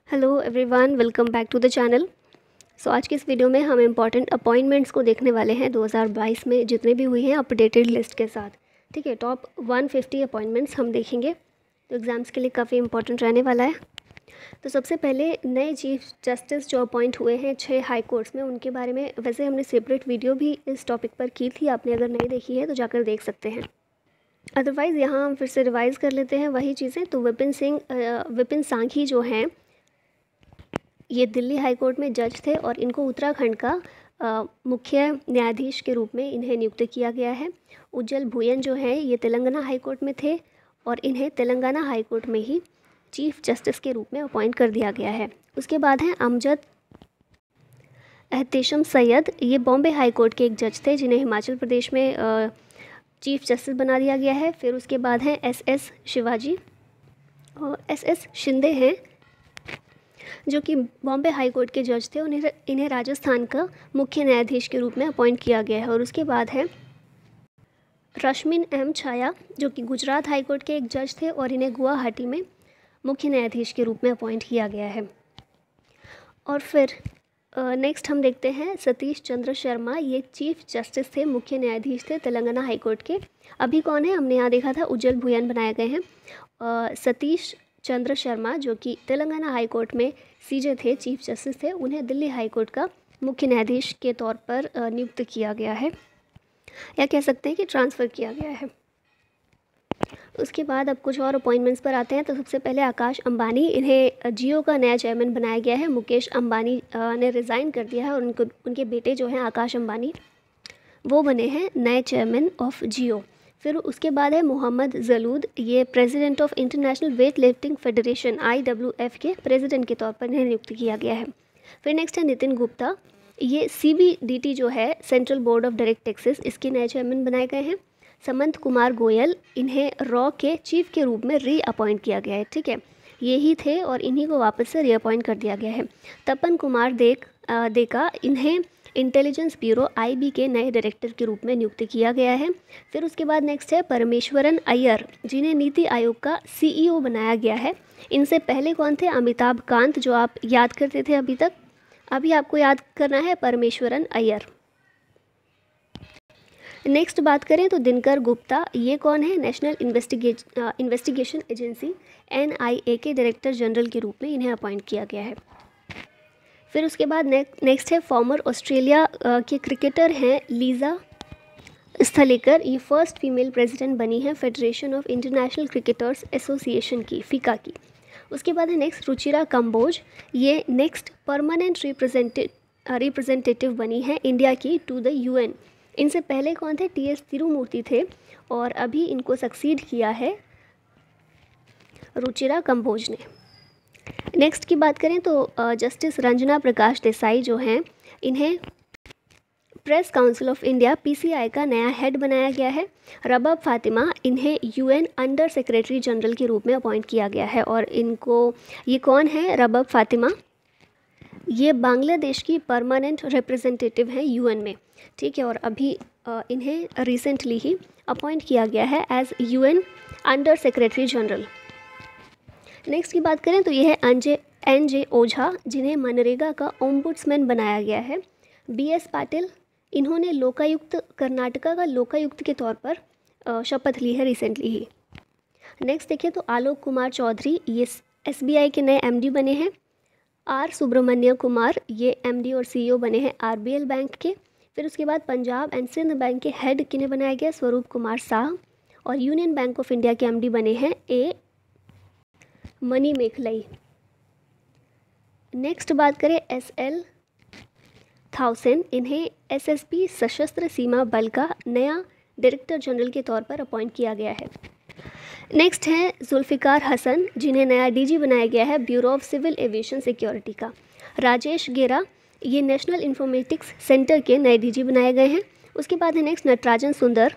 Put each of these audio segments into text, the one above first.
Hello everyone, welcome back to the channel. आज के इस वीडियो में हम इम्पॉर्टेंट अपॉइंटमेंट्स को देखने वाले हैं 2022 में जितने भी हुए हैं अपडेटेड लिस्ट के साथ। ठीक है, टॉप 150 अपॉइंटमेंट्स हम देखेंगे, तो एग्ज़ाम्स के लिए काफ़ी इंपॉर्टेंट रहने वाला है। तो सबसे पहले नए चीफ जस्टिस जो अपॉइंट हुए हैं 6 हाई कोर्ट्स में, उनके बारे में वैसे हमने सेपरेट वीडियो भी इस टॉपिक पर की थी। आपने अगर नहीं देखी है तो जाकर देख सकते हैं। अदरवाइज़ यहाँ हम फिर से रिवाइज़ कर लेते हैं वही चीज़ें। तो विपिन सांघी जो हैं, ये दिल्ली हाई कोर्ट में जज थे और इनको उत्तराखंड का मुख्य न्यायाधीश के रूप में इन्हें नियुक्त किया गया है। उज्जवल भुयन जो है, ये तेलंगाना हाई कोर्ट में थे और इन्हें तेलंगाना हाई कोर्ट में ही चीफ जस्टिस के रूप में अपॉइंट कर दिया गया है। उसके बाद हैं अमजद एहतेशम सैयद, ये बॉम्बे हाई कोर्ट के एक जज थे जिन्हें हिमाचल प्रदेश में चीफ जस्टिस बना दिया गया है। फिर उसके बाद हैं एस शिवाजी और एस शिंदे हैं जो कि बॉम्बे हाई कोर्ट के जज थे। इन्हें राजस्थान का मुख्य न्यायाधीश के रूप में अपॉइंट किया गया है। और उसके बाद है रश्मिन एम छाया जो कि गुजरात हाई कोर्ट के एक जज थे और इन्हें गुवाहाटी में मुख्य न्यायाधीश के रूप में अपॉइंट किया गया है। और फिर नेक्स्ट हम देखते हैं सतीश चंद्र शर्मा, ये चीफ जस्टिस थे, मुख्य न्यायाधीश थे तेलंगाना हाई कोर्ट के। अभी कौन है, हमने यहाँ देखा था उज्जवल भुयन बनाए गए हैं। सतीश चंद्र शर्मा जो कि तेलंगाना हाई कोर्ट में सीजे थे, चीफ जस्टिस थे, उन्हें दिल्ली हाई कोर्ट का मुख्य न्यायाधीश के तौर पर नियुक्त किया गया है, या कह सकते हैं कि ट्रांसफ़र किया गया है। उसके बाद अब कुछ और अपॉइंटमेंट्स पर आते हैं। तो सबसे पहले आकाश अंबानी, इन्हें जियो का नया चेयरमैन बनाया गया है। मुकेश अंबानी ने रिज़ाइन कर दिया है और उनके बेटे जो हैं आकाश अंबानी, वो बने हैं नए चेयरमैन ऑफ जियो। फिर उसके बाद है मोहम्मद जलूद, ये president of international weight lifting federation IWF के प्रेसिडेंट के तौर पर इन्हें नियुक्त किया गया है। फिर नेक्स्ट है नितिन गुप्ता, ये CBDT जो है central board of direct taxes, इसके नए चेयरमैन बनाए गए हैं। समंत कुमार गोयल, इन्हें रॉ के चीफ के रूप में रीअपॉइंट किया गया है। ठीक है, ये ही थे और इन्हीं को वापस से रीअपॉइंट कर दिया गया है। तपन कुमार देका, इन्हें इंटेलिजेंस ब्यूरो IB के नए डायरेक्टर के रूप में नियुक्त किया गया है। फिर उसके बाद नेक्स्ट है परमेश्वरन अय्यर, जिन्हें नीति आयोग का CEO बनाया गया है। इनसे पहले कौन थे, अमिताभ कांत, जो आप याद करते थे अभी तक। अभी आपको याद करना है परमेश्वरन अय्यर। नेक्स्ट बात करें तो दिनकर गुप्ता, ये कौन है, नेशनल इन्वेस्टिगेशन एजेंसी NIA के डायरेक्टर जनरल के रूप में इन्हें अपॉइंट किया गया है। फिर उसके बाद नेक्स्ट है फॉर्मर ऑस्ट्रेलिया के क्रिकेटर हैं लीजा स्थलेकर, ये फर्स्ट फीमेल प्रेसिडेंट बनी है federation of international cricketers association की, FICA की। उसके बाद है नेक्स्ट रुचिरा कंबोज, ये नेक्स्ट परमानेंट रिप्रेजेंटेटिव बनी है इंडिया की टू द UN। इनसे पहले कौन थे, TS तिरुमूर्ति थे और अभी इनको सक्सीड किया है रुचिरा कंबोज ने। नेक्स्ट की बात करें तो जस्टिस रंजना प्रकाश देसाई जो हैं, इन्हें press council of India PCI का नया हेड बनाया गया है। रबाब फातिमा, इन्हें UN अंडर सेक्रेटरी जनरल के रूप में अपॉइंट किया गया है। और इनको, ये कौन है रबाब फातिमा, ये बांग्लादेश की परमानेंट रिप्रेजेंटेटिव हैं UN में। ठीक है, और अभी इन्हें रिसेंटली ही अपॉइंट किया गया है as UN under secretary general. Next की बात करें तो ये है NJ ओझा, जिन्हें मनरेगा का ओम्बुड्समैन बनाया गया है। BS पाटिल, इन्होंने कर्नाटका का लोकायुक्त के तौर पर शपथ ली है रिसेंटली ही। नेक्स्ट देखिए तो आलोक कुमार चौधरी, ये SBI के नए MD बने हैं। R सुब्रमण्य कुमार, ये MD और CEO बने हैं RBL बैंक के। फिर उसके बाद पंजाब एंड सिंध बैंक के हेड किन्हें बनाया गया, स्वरूप कुमार शाह। और यूनियन बैंक ऑफ इंडिया के MD बने हैं A मनी मेखलई। नेक्स्ट बात करें SL थाउसेंड, इन्हें SSB सशस्त्र सीमा बल का नया डायरेक्टर जनरल के तौर पर अपॉइंट किया गया है। नेक्स्ट हैं जुल्फ़िकार हसन, जिन्हें नया DG बनाया गया है bureau of civil aviation security का। राजेश गेरा, ये नेशनल इंफॉर्मेटिक्स सेंटर के नए DG बनाए गए हैं। उसके बाद है नेक्स्ट नटराजन सुंदर,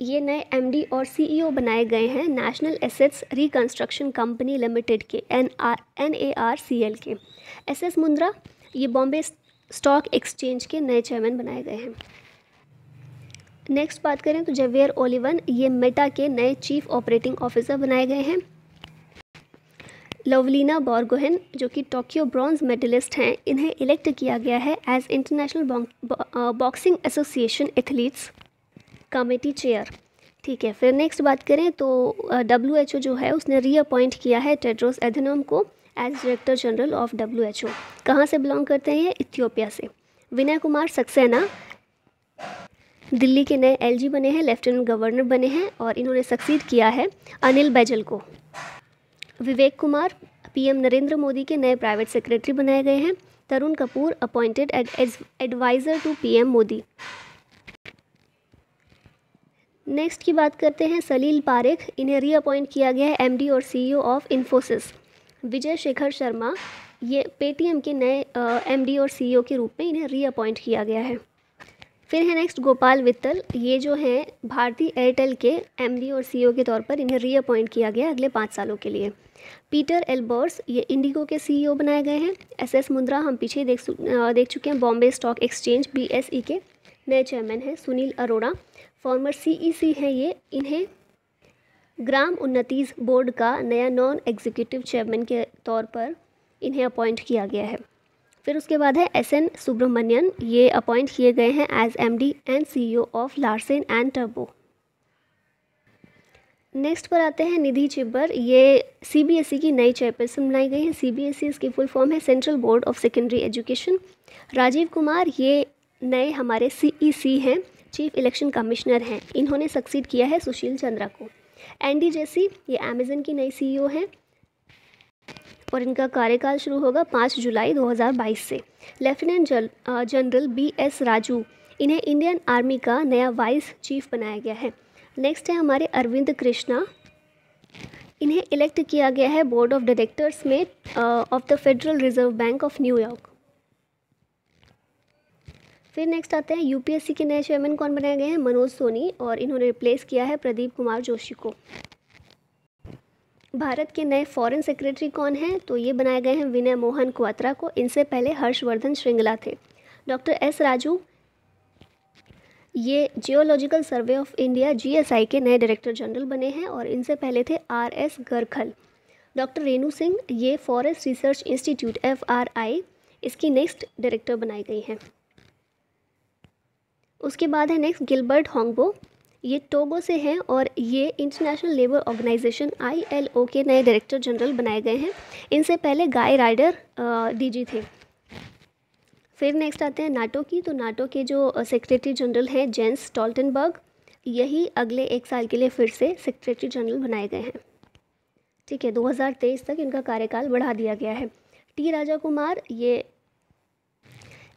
ये नए MD और CEO बनाए गए हैं national assets reconstruction company limited के NARCL के। SS मुंद्रा, ये बॉम्बे स्टॉक एक्सचेंज के नए चेयरमैन बनाए गए हैं। नेक्स्ट बात करें तो जेवियर ओलिवन, ये मेटा के नए चीफ ऑपरेटिंग ऑफिसर बनाए गए हैं। लवलीना बोरगोहेन जो कि टोक्यो ब्रॉन्ज मेडलिस्ट हैं, इन्हें इलेक्ट किया गया है as international boxing association athletes committee chair. ठीक है, फिर नेक्स्ट बात करें तो WHO जो है उसने रीअपॉइंट किया है टेड्रोस एधेनॉम को as director general of WHO। कहाँ से बिलोंग करते हैं ये? इथियोपिया से। विनय कुमार सक्सेना दिल्ली के नए LG बने हैं, लेफ्टिनेंट गवर्नर बने हैं और इन्होंने सक्सीड किया है अनिल बैजल को। विवेक कुमार PM नरेंद्र मोदी के नए प्राइवेट सेक्रेटरी बनाए गए हैं। Tarun Kapoor appointed as adviser to PM Modi. Next की बात करते हैं सलील पारेख, इन्हें रीअपॉइंट किया गया है MD और CEO ऑफ इन्फोसिस। विजय शेखर शर्मा, ये पेटीएम के नए MD और CEO के रूप में इन्हें रीअपॉइंट किया गया है। फिर है नेक्स्ट गोपाल वित्तल, ये जो हैं भारती एयरटेल के MD और CEO के तौर पर इन्हें रीअपॉइंट किया गया अगले 5 सालों के लिए। पीटर एल्बर्स, ये इंडिगो के CEO बनाए गए हैं। SS मुंद्रा हम पीछे देख चुके हैं, बॉम्बे स्टॉक एक्सचेंज BSE के नए चेयरमैन हैं। सुनील अरोड़ा फॉर्मर CEC हैं ये, इन्हें ग्राम उन्नतीज बोर्ड का नया नॉन एग्जीक्यूटिव चेयरमैन के तौर पर इन्हें अपॉइंट किया गया है। फिर उसके बाद है SN सुब्रमण्यन, ये अपॉइंट किए गए हैं as MD and CEO of Larsen and टर्बो। नेक्स्ट पर आते हैं निधि चिब्बर, ये CBSE की नई चेयरपर्सन बनाई गई हैं। CBSE इसकी फुल फॉर्म है central board of secondary education. Rajiv Kumar, ये नए हमारे CEC हैं, चीफ इलेक्शन कमिश्नर हैं, इन्होंने सक्सीड किया है सुशील चंद्रा को। एंडी जेसी, ये अमेजन की नई CEO हैं और इनका कार्यकाल शुरू होगा 5 जुलाई 2022 से। लेफ्टिनेंट जनरल BS राजू, इन्हें इंडियन आर्मी का नया वाइस चीफ बनाया गया है। नेक्स्ट है हमारे अरविंद कृष्णा, इन्हें इलेक्ट किया गया है बोर्ड ऑफ डायरेक्टर्स में of the federal reserve bank of New York. फिर नेक्स्ट आते हैं UPSC के नए चेयरमैन कौन बनाए गए हैं? मनोज सोनी, और इन्होंने रिप्लेस किया है प्रदीप कुमार जोशी को। भारत के नए फॉरेन सेक्रेटरी कौन हैं? तो ये बनाए गए हैं विनय मोहन क्वात्रा को, इनसे पहले हर्षवर्धन श्रृंगला थे। डॉक्टर S राजू, ये geological survey of India GSI के नए डायरेक्टर जनरल बने हैं और इनसे पहले थे RS गरखल। डॉक्टर रेणु सिंह, ये फॉरेस्ट रिसर्च इंस्टीट्यूट FRI, इसकी नेक्स्ट डायरेक्टर बनाई गई हैं। उसके बाद है नेक्स्ट गिलबर्ट होंगबो, ये टोगो से हैं और ये इंटरनेशनल लेबर ऑर्गेनाइजेशन ILO के नए डायरेक्टर जनरल बनाए गए हैं। इनसे पहले गाय राइडर DG थे। फिर नेक्स्ट आते हैं नाटो की, तो नाटो के जो सेक्रेटरी जनरल हैं जेंस स्टोल्टनबर्ग, यही अगले 1 साल के लिए फिर से सेक्रेटरी जनरल बनाए गए हैं। ठीक है, 2023 तक इनका कार्यकाल बढ़ा दिया गया है। T राजा कुमार, ये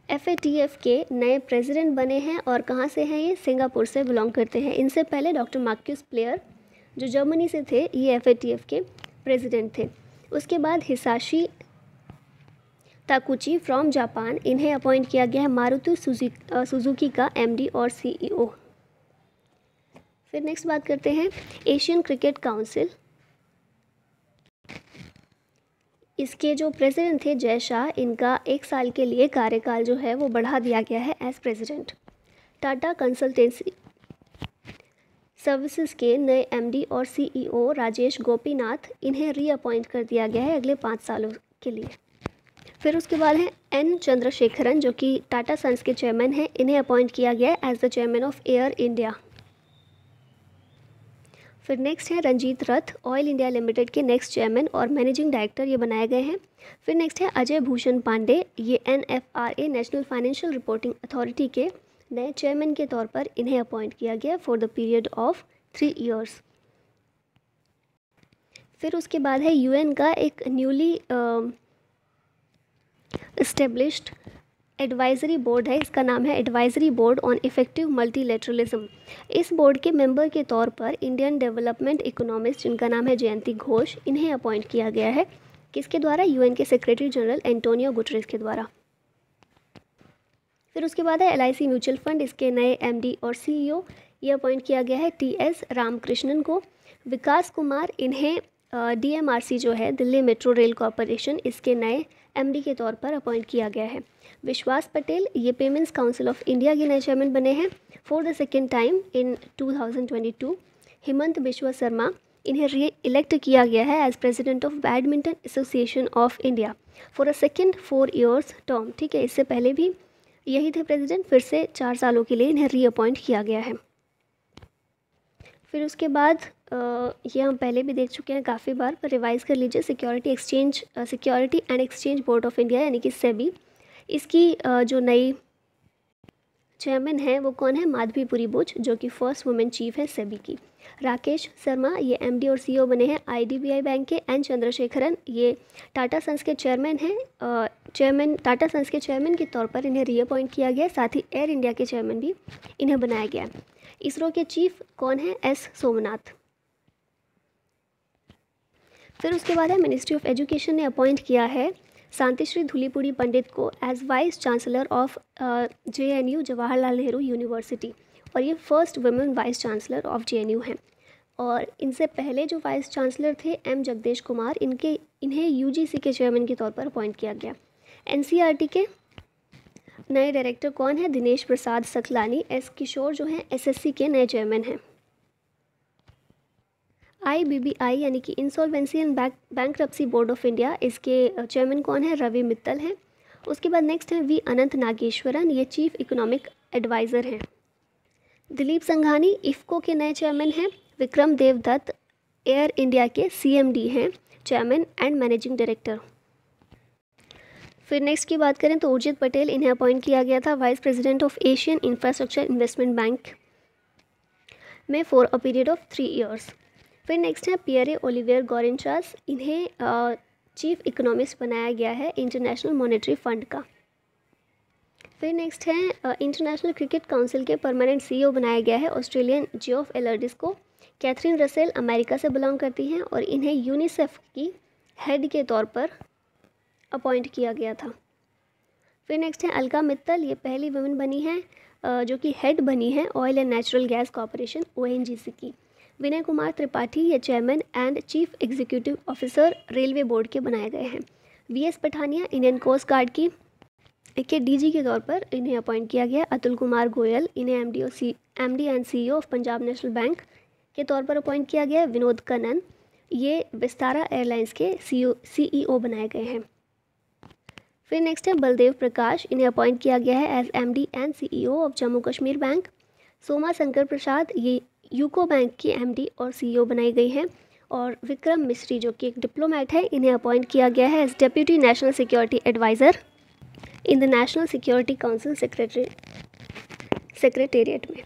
FATF के नए प्रेसिडेंट बने हैं और कहाँ से हैं? ये सिंगापुर से बिलोंग करते हैं। इनसे पहले डॉक्टर मार्क्यूस प्लेयर जो जर्मनी से थे, ये FATF के प्रेसिडेंट थे। उसके बाद हिसाशी ताकुची फ्रॉम जापान, इन्हें अपॉइंट किया गया है मारुति सुजुकी का MD और CEO। फिर नेक्स्ट बात करते हैं एशियन क्रिकेट काउंसिल, इसके जो प्रेसिडेंट थे जय शाह, इनका 1 साल के लिए कार्यकाल जो है वो बढ़ा दिया गया है as president. Tata consultancy services के नए MD और CEO राजेश गोपीनाथ, इन्हें रीअपॉइंट कर दिया गया है अगले 5 सालों के लिए। फिर उसके बाद है N चंद्रशेखरन, जो कि टाटा सन्स के चेयरमैन हैं, इन्हें अपॉइंट किया गया है as the chairman of air India. फिर नेक्स्ट है Ranjit Rath, oil India limited के नेक्स्ट चेयरमैन और मैनेजिंग डायरेक्टर ये बनाए गए हैं। फिर नेक्स्ट है अजय भूषण पांडे, ये NFRA national financial reporting authority के नए चेयरमैन के तौर पर इन्हें अपॉइंट किया गया for the period of 3 years. फिर उसके बाद है UN का एक न्यूली एस्टेब्लिश्ड एडवाइजरी बोर्ड है, इसका नाम है advisory board on effective multilateralism. इस बोर्ड के मेंबर के तौर पर इंडियन डेवलपमेंट इकोनॉमिस्ट, जिनका नाम है जयंती घोष, इन्हें अपॉइंट किया गया है। किसके द्वारा? UN के सेक्रेटरी जनरल एंटोनियो गुटरेस के द्वारा। फिर उसके बाद है LIC म्यूचुअल फंड, इसके नए MD और CEO ये अपॉइंट किया गया है TS रामकृष्णन को। विकास कुमार, इन्हें DMRC जो है दिल्ली मेट्रो रेल कॉरपोरेशन, इसके नए MD के तौर पर अपॉइंट किया गया है। विश्वास पटेल, ये पेमेंट्स काउंसिल ऑफ इंडिया के नए चेयरमैन बने हैं for the second time in 2022। Hemant Biswa Sharma, इन्हें री इलेक्ट किया गया है as president of badminton association of India for a second 4 years term. ठीक है, इससे पहले भी यही थे प्रेसिडेंट, फिर से 4 सालों के लिए इन्हें रीअपॉइंट किया गया है। फिर उसके बाद ये हम पहले भी देख चुके हैं काफ़ी बार, पर रिवाइज़ कर लीजिए। Security and exchange board of India यानी कि सेबी, इसकी जो नई चेयरमैन है वो कौन है? माधवीपुरी बुच, जो कि फर्स्ट वुमेन चीफ है सेबी की। राकेश शर्मा ये एमडी और सीईओ बने हैं आईडीबीआई बैंक के। एन चंद्रशेखरन ये टाटा सन्स के चेयरमैन हैं। टाटा सन्स के चेयरमैन के तौर पर इन्हें रीअपॉइंट किया गया, साथ ही एयर इंडिया के चेयरमैन भी इन्हें बनाया गया। इसरो के चीफ कौन है? एस सोमनाथ। फिर उसके बाद है मिनिस्ट्री ऑफ एजुकेशन ने अपॉइंट किया है शांतिश्री धुलीपुड़ी पंडित को as vice chancellor of JNU Jawaharlal Nehru university, और ये first women vice chancellor of JNU हैं। और इनसे पहले जो वाइस चांसलर थे एम जगदेश कुमार, इन्हें यूजीसी के चेयरमैन के तौर पर अपॉइंट किया गया। एनसीईआरटी के नए डायरेक्टर कौन है? दिनेश प्रसाद सकलानी। एस किशोर जो हैं एसएससी के नए चेयरमैन हैं। आईबीबीआई यानी कि insolvency and bankruptcy board of India, इसके चेयरमैन कौन है? रवि मित्तल हैं। उसके बाद नेक्स्ट है वी अनंत नागेश्वरन, ये चीफ इकोनॉमिक एडवाइज़र हैं। दिलीप संघानी इफ़को के नए चेयरमैन हैं। विक्रम देवदत्त एयर इंडिया के सीएमडी हैं, चेयरमैन एंड मैनेजिंग डायरेक्टर। फिर नेक्स्ट की बात करें तो उर्जित पटेल, इन्हें अपॉइंट किया गया था vice president of Asian infrastructure investment bank में for a period of 3 years. फिर नेक्स्ट है पियरे ओलिवियर गॉरेंचास, इन्हें चीफ इकोनॉमिस्ट बनाया गया है इंटरनेशनल मॉनेटरी फंड का। फिर नेक्स्ट है इंटरनेशनल क्रिकेट काउंसिल के परमानेंट सीईओ बनाया गया है ऑस्ट्रेलियन जियोफ एलर्डिस को। कैथरीन रसेल अमेरिका से बिलोंग करती हैं और इन्हें यूनिसेफ की हेड के तौर पर अपॉइंट किया गया था। फिर नेक्स्ट है अलका मित्तल, ये पहली वुमेन बनी है जो कि हेड बनी है oil and natural gas corporation ONGC की। विनय कुमार त्रिपाठी ये chairman and chief executive officer railway board के बनाए गए हैं। VS Pathania Indian coast guard के डीजी के तौर पर इन्हें अपॉइंट किया गया। अतुल कुमार गोयल, इन्हें MD and CEO of Punjab national bank के तौर पर अपॉइंट किया गया। विनोद कनन ये विस्तारा एयरलाइंस के सीईओ बनाए गए हैं। फिर नेक्स्ट है बलदेव प्रकाश, इन्हें अपॉइंट किया गया है as MD and CEO of Jammu Kashmir bank. Soma Shankar Prasad ये यूको बैंक की एमडी और सीईओ बनाई गई हैं। और विक्रम मिस्री जो कि एक डिप्लोमेट है, इन्हें अपॉइंट किया गया है as deputy national security adviser in the national security council secretariat में।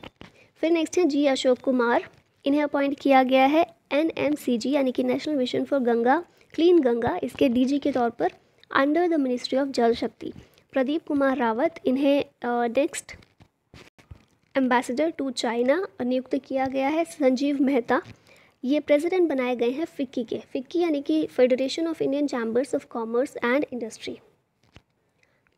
फिर नेक्स्ट है जी अशोक कुमार, इन्हें अपॉइंट किया गया है एनएमसीजी यानी कि national mission for Ganga clean Ganga, इसके डीजी के तौर पर अंडर द मिनिस्ट्री ऑफ जल शक्ति। प्रदीप कुमार रावत, इन्हें नेक्स्ट एम्बेसडर टू चाइना नियुक्त किया गया है। संजीव मेहता ये प्रेसिडेंट बनाए गए हैं फिक्की यानी कि federation of Indian chambers of commerce and industry.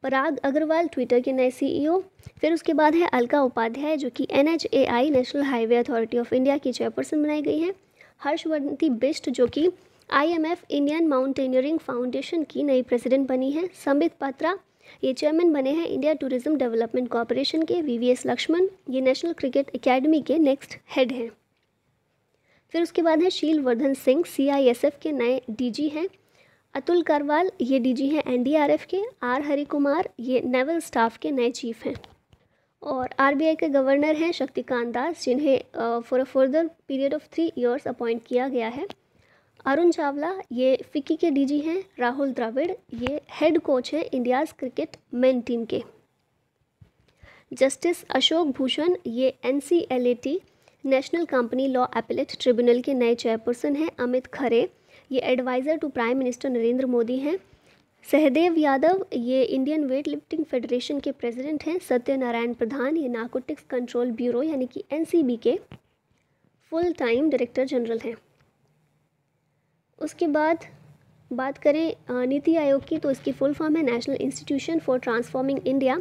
Parag Agrawal Twitter के नए सीईओ। फिर उसके बाद है अलका उपाध्याय जो कि NHAI national highway authority of India की चेयरपर्सन बनाई गई हैं। हर्षवर्धन बिष्ट जो कि आईएमएफ इंडियन माउंटेनियरिंग फाउंडेशन की नई प्रेसिडेंट बनी है। संबित पात्रा ये चेयरमैन बने हैं इंडिया टूरिज्म डेवलपमेंट कॉरपोरेशन के। वीवीएस लक्ष्मण ये नेशनल क्रिकेट एकेडमी के नेक्स्ट हेड हैं। फिर उसके बाद है शील वर्धन सिंह सीआईएसएफ के नए डीजी हैं। अतुल करवाल ये डीजी हैं एनडीआरएफ के। आर हरि कुमार ये नेवल स्टाफ के नए चीफ हैं। और आरबीआई के गवर्नर हैं शक्तिकांत दास, जिन्हें for a further period of 3 years appoint किया गया है। अरुण चावला ये फिक्की के डीजी हैं। राहुल द्रविड़ ये हेड कोच हैं इंडियाज़ क्रिकेट मेन टीम के। जस्टिस अशोक भूषण ये NCLAT national company law appellate tribunal के नए चेयरपर्सन हैं। अमित खरे ये adviser to prime minister Narendra Modi हैं। सहदेव यादव ये इंडियन वेट लिफ्टिंग फेडरेशन के प्रेसिडेंट हैं। सत्यनारायण प्रधान ये नारकोटिक्स कंट्रोल ब्यूरो यानी कि एनसीबी के फुल टाइम डायरेक्टर जनरल हैं। उसके बाद बात करें नीति आयोग की, तो इसकी फुल फॉर्म है national institution for transforming India.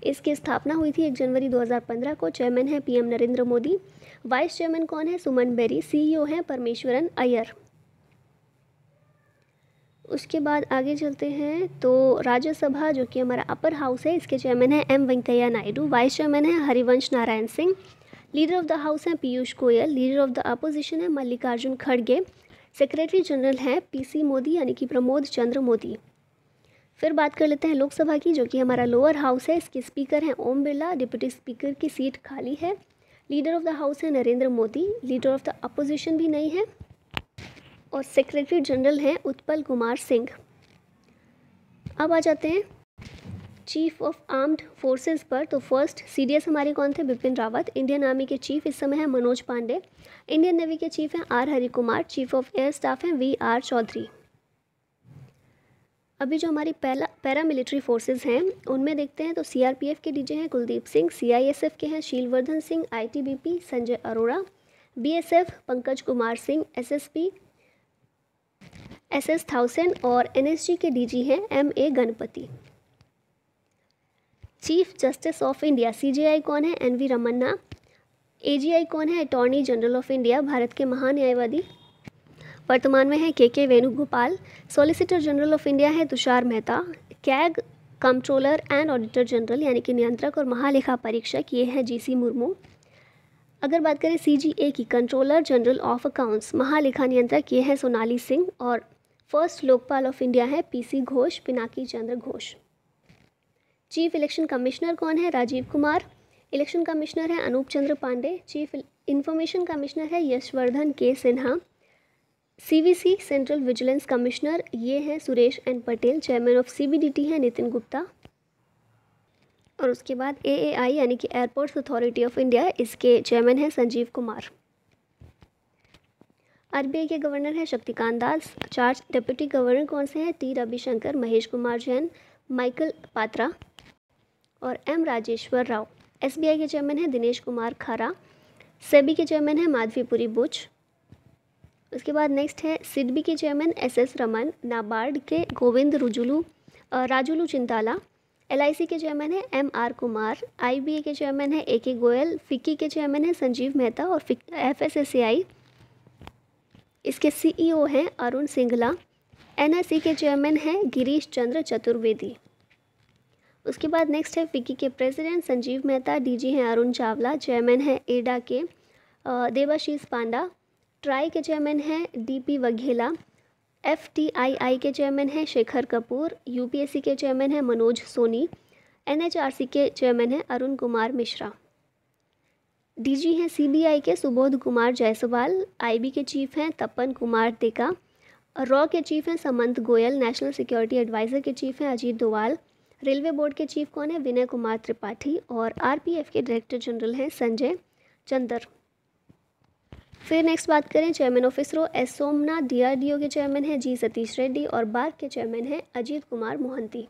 इसकी स्थापना हुई थी 1 जनवरी 2015 को। चेयरमैन है PM Narendra Modi. Vice chairman कौन है? सुमन बेरी। सीईओ हैं परमेश्वरन अय्यर। उसके बाद आगे चलते हैं तो राज्यसभा जो कि हमारा अपर हाउस है, इसके चेयरमैन है M Venkaiah Naidu. Vice chairman है Harivansh Narayan Singh. Leader of the house हैं Piyush Goyal, leader of the opposition है मल्लिकार्जुन खड़गे, सेक्रेटरी जनरल हैं पीसी मोदी यानी कि प्रमोद चंद्र मोदी। फिर बात कर लेते हैं लोकसभा की, जो कि हमारा लोअर हाउस है। इसके स्पीकर हैं ओम बिरला, डिप्टी स्पीकर की सीट खाली है। लीडर ऑफ द हाउस है Narendra Modi, leader of the opposition भी नहीं है, और सेक्रेटरी जनरल हैं उत्पल कुमार सिंह। अब आ जाते हैं चीफ ऑफ आर्म्ड फोर्सेस पर। तो फर्स्ट सीडीएस हमारे कौन थे? बिपिन रावत। इंडियन आर्मी के चीफ इस समय है मनोज पांडे। इंडियन नेवी के चीफ हैं R Hari Kumar. Chief of air staff हैं वीआर चौधरी। अभी जो हमारी पैरामिलिट्री फोर्सेस हैं उनमें देखते हैं, तो सीआरपीएफ के डीजी हैं कुलदीप सिंह, सीआईएसएफ के हैं Sheelvardhan Singh, ITBP Sanjay Arora, BSF Pankaj Kumar Singh, SSP SS 1000 और एनएसजी के डीजी हैं MA Ganapathy. Chief justice of India CJI कौन है? NV रमन्ना। AGI कौन है? Attorney general of India, Bharat के महान न्यायवादी वर्तमान में है KK Venugopal. Solicitor general of India है Tushar Mehta. CAG controller and auditor general यानी कि नियंत्रक और महालेखा परीक्षक ये है GC मुर्मू। अगर बात करें CGA की, कंट्रोलर जनरल ऑफ अकाउंट्स महालेखा नियंत्रक ये है सोनाली सिंह, और फर्स्ट लोकपाल ऑफ इंडिया है PC Ghosh, Pinaki Chandra Ghosh. Chief election commissioner कौन है? राजीव कुमार। इलेक्शन कमिश्नर है Anup Chandra Pandey. Chief information commissioner है Yashvardhan K Sinha. CVC central vigilance commissioner ये हैं Suresh N Patel. Chairman of CBDT है नितिन गुप्ता। और उसके बाद AAI यानी कि एयरपोर्ट्स अथॉरिटी ऑफ इंडिया, इसके चेयरमैन हैं संजीव कुमार। RBI के गवर्नर हैं शक्तिकांत दास। 4 डिप्टी गवर्नर कौन से हैं? T रविशंकर, महेश कुमार जैन, माइकल पात्रा और M राजेश्वर राव। SBI के चेयरमैन हैं दिनेश कुमार खारा। सेबी के चेयरमैन हैं माधवीपुरी बुच। उसके बाद नेक्स्ट है सिडबी के चेयरमैन SS रमन। नाबार्ड के गोविंद राजुलू चिंताला। LIC के चेयरमैन है MR कुमार। IBA के चेयरमैन है AK गोयल। फिक्की के चेयरमैन है संजीव मेहता और FSSAI इसके CEO हैं अरुण सिंघला। NSE के चेयरमैन हैं गिरीश चंद्र चतुर्वेदी। उसके बाद नेक्स्ट है फिक्की के प्रेसिडेंट संजीव मेहता। DG हैं अरुण चावला। चेयरमैन है एडा के देवाशीष पांडा। ट्राई के चेयरमैन हैं DP वघेला। FTII के चेयरमैन हैं शेखर कपूर। UPSC के चेयरमैन हैं मनोज सोनी। NHRC के चेयरमैन हैं अरुण कुमार मिश्रा। DG हैं CBI के सुबोध कुमार जायसवाल। IB के चीफ हैं तपन कुमार टेका। रॉ के चीफ हैं समंत गोयल। नेशनल सिक्योरिटी एडवाइज़र के चीफ हैं अजीत डोवाल। रेलवे बोर्ड के चीफ कौन है? विनय कुमार त्रिपाठी। और RPF के डायरेक्टर जनरल हैं संजय चंदर। फिर नेक्स्ट बात करें chairman of ISRO S Somnath. DRDO के चेयरमैन हैं G सतीश रेड्डी और बार्क के चेयरमैन हैं अजीत कुमार मोहंती।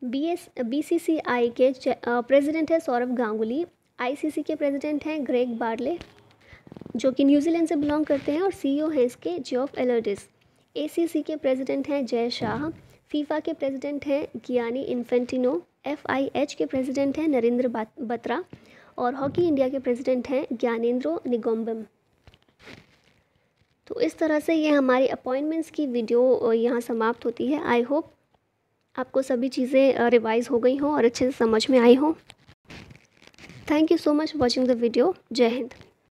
BCCI के प्रेसिडेंट है सौरभ गांगुली। ICC के प्रेसिडेंट हैं ग्रेग बार्ले जो कि न्यूजीलैंड से बिलोंग करते हैं और CEO हैं इसके जियोफ एलर्डिस। ACC के प्रेसिडेंट हैं जय शाह। फीफा के प्रेसिडेंट हैं गियानी इन्फेंटिनो। FIH के प्रेसिडेंट हैं नरेंद्र बत्रा और हॉकी इंडिया के प्रेसिडेंट हैं ज्ञानेंद्रो निगोम्बम। तो इस तरह से ये हमारी अपॉइंटमेंट्स की वीडियो यहाँ समाप्त होती है। आई होप आपको सभी चीज़ें रिवाइज हो गई हों और अच्छे से समझ में आई हों। Thank you so much watching the video. जय हिंद।